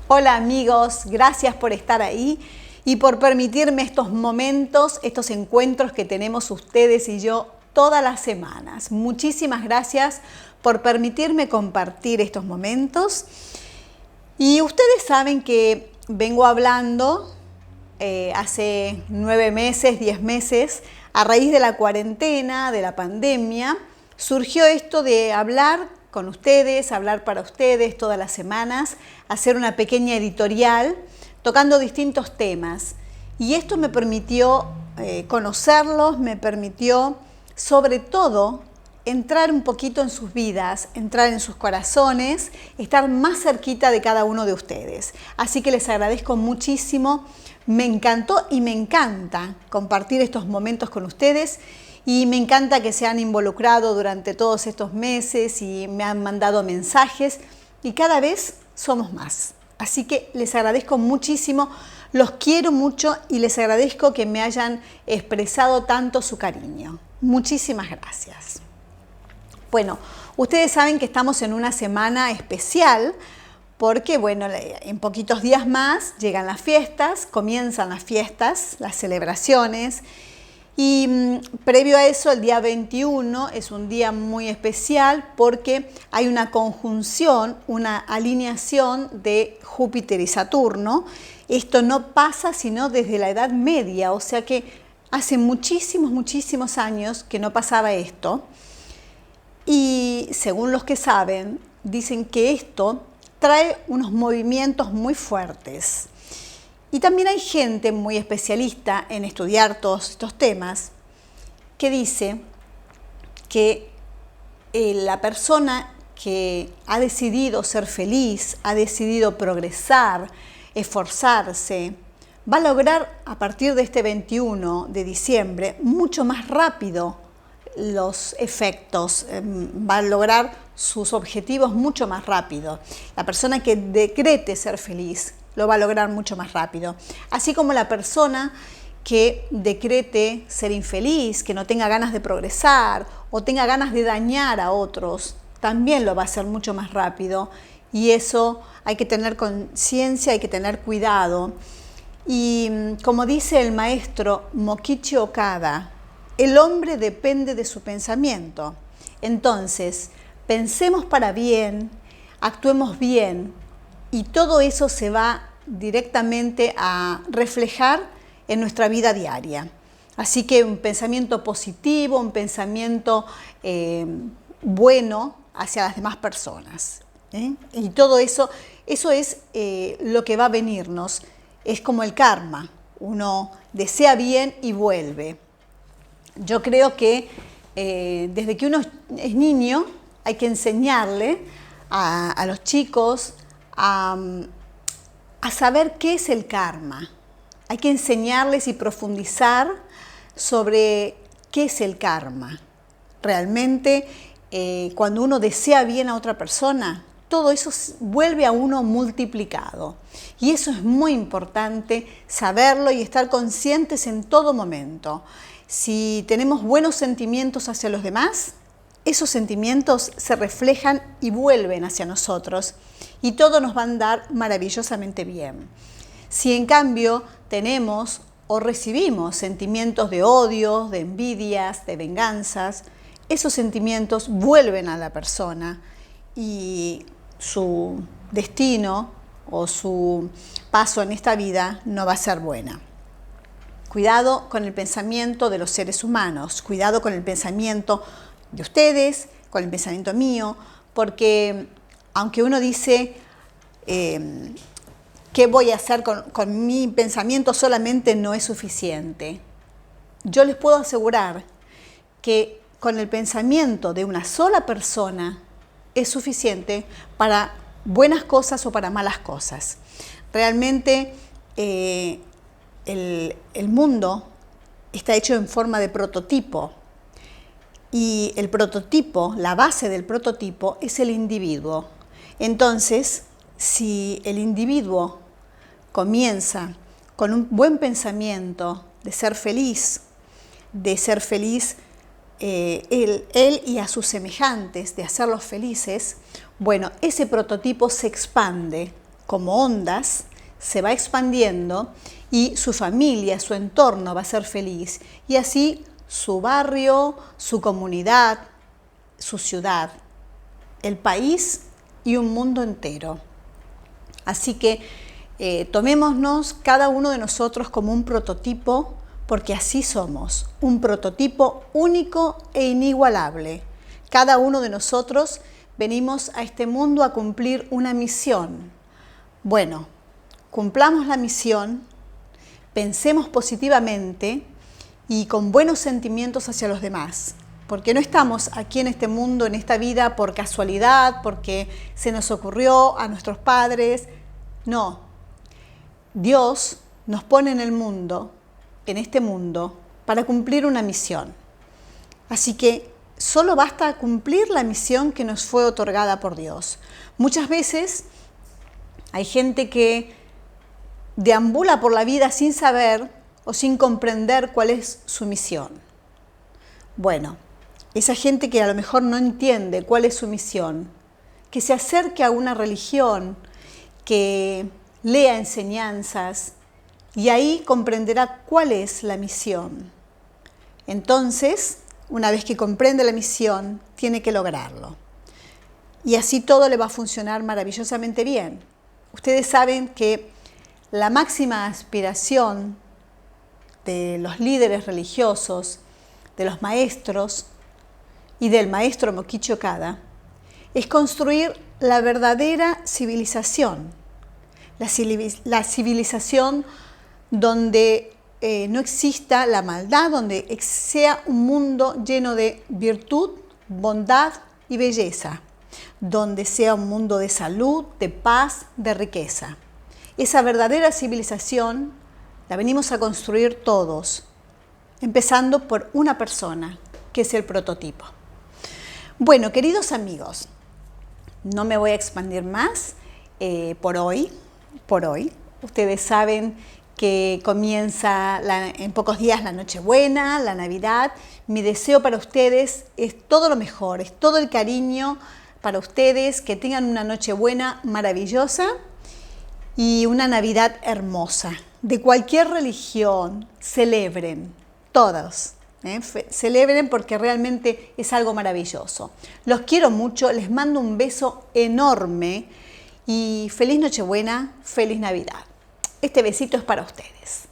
Hola amigos, gracias por estar ahí y por permitirme estos momentos, estos encuentros que tenemos ustedes y yo todas las semanas. Muchísimas gracias por permitirme compartir estos momentos. Y ustedes saben que vengo hablando hace 9 meses, 10 meses, a raíz de la cuarentena, de la pandemia, surgió esto de hablar con ustedes, hablar para ustedes todas las semanas, hacer una pequeña editorial tocando distintos temas. Y esto me permitió conocerlos, me permitió sobre todo entrar un poquito en sus vidas, entrar en sus corazones, estar más cerquita de cada uno de ustedes. Así que les agradezco muchísimo, me encantó y me encanta compartir estos momentos con ustedes y me encanta que se han involucrado durante todos estos meses y me han mandado mensajes y cada vez somos más. Así que les agradezco muchísimo, los quiero mucho y les agradezco que me hayan expresado tanto su cariño. Muchísimas gracias. Bueno, ustedes saben que estamos en una semana especial porque, bueno, en poquitos días más llegan las fiestas, comienzan las fiestas, las celebraciones y previo a eso, el día 21 es un día muy especial porque hay una conjunción, una alineación de Júpiter y Saturno. Esto no pasa sino desde la Edad Media, o sea que hace muchísimos años que no pasaba esto. Y según los que saben, dicen que esto trae unos movimientos muy fuertes. Y también hay gente muy especialista en estudiar todos estos temas que dice que la persona que ha decidido ser feliz, ha decidido progresar, esforzarse, va a lograr a partir de este 21 de diciembre mucho más rápido los efectos, va a lograr sus objetivos mucho más rápido. La persona que decrete ser feliz lo va a lograr mucho más rápido. Así como la persona que decrete ser infeliz, que no tenga ganas de progresar o tenga ganas de dañar a otros, también lo va a hacer mucho más rápido. Y eso hay que tener conciencia, hay que tener cuidado. Y como dice el maestro Mokichi Okada, el hombre depende de su pensamiento. Entonces, pensemos para bien, actuemos bien y todo eso se va directamente a reflejar en nuestra vida diaria. Así que un pensamiento positivo, un pensamiento bueno hacia las demás personas. Y todo eso es lo que va a venirnos. Es como el karma. Uno desea bien y vuelve. Yo creo que desde que uno es niño hay que enseñarle a los chicos a saber qué es el karma. Hay que enseñarles y profundizar sobre qué es el karma. Realmente, cuando uno desea bien a otra persona, todo eso vuelve a uno multiplicado. Y eso es muy importante saberlo y estar conscientes en todo momento. Si tenemos buenos sentimientos hacia los demás, esos sentimientos se reflejan y vuelven hacia nosotros y todo nos va a andar maravillosamente bien. Si en cambio tenemos o recibimos sentimientos de odio, de envidias, de venganzas, esos sentimientos vuelven a la persona y su destino o su paso en esta vida no va a ser buena. Cuidado con el pensamiento de los seres humanos, cuidado con el pensamiento de ustedes, con el pensamiento mío, porque aunque uno dice ¿qué voy a hacer con mi pensamiento? Solamente no es suficiente. Yo les puedo asegurar que con el pensamiento de una sola persona es suficiente para buenas cosas o para malas cosas. Realmente el mundo está hecho en forma de prototipo y el prototipo, la base del prototipo es el individuo. Entonces, si el individuo comienza con un buen pensamiento de ser feliz él y a sus semejantes, de hacerlos felices, bueno, ese prototipo se expande como ondas, se va expandiendo y su familia, su entorno va a ser feliz. Y así su barrio, su comunidad, su ciudad, el país y un mundo entero. Así que tomémonos cada uno de nosotros como un prototipo, porque así somos, un prototipo único e inigualable. Cada uno de nosotros venimos a este mundo a cumplir una misión. Bueno, cumplamos la misión, pensemos positivamente y con buenos sentimientos hacia los demás, porque no estamos aquí en este mundo, en esta vida, por casualidad, porque se nos ocurrió a nuestros padres. No, Dios nos pone en el mundo, en este mundo, para cumplir una misión. Así que solo basta cumplir la misión que nos fue otorgada por Dios. Muchas veces hay gente que deambula por la vida sin saber o sin comprender cuál es su misión. Bueno, esa gente que a lo mejor no entiende cuál es su misión, que se acerque a una religión, que lea enseñanzas y ahí comprenderá cuál es la misión. Entonces, una vez que comprende la misión, tiene que lograrlo. Y así todo le va a funcionar maravillosamente bien. Ustedes saben que la máxima aspiración de los líderes religiosos, de los maestros y del maestro Mokichi Okada es construir la verdadera civilización, la civilización donde no exista la maldad, donde sea un mundo lleno de virtud, bondad y belleza, donde sea un mundo de salud, de paz, de riqueza. Esa verdadera civilización la venimos a construir todos, empezando por una persona, que es el prototipo. Bueno, queridos amigos, no me voy a expandir más por hoy. Ustedes saben que comienza en pocos días la Nochebuena, la Navidad. Mi deseo para ustedes es todo lo mejor, es todo el cariño para ustedes, que tengan una Nochebuena maravillosa y una Navidad hermosa. De cualquier religión, celebren, todos. Celebren porque realmente es algo maravilloso. Los quiero mucho, les mando un beso enorme y feliz Nochebuena, feliz Navidad. Este besito es para ustedes.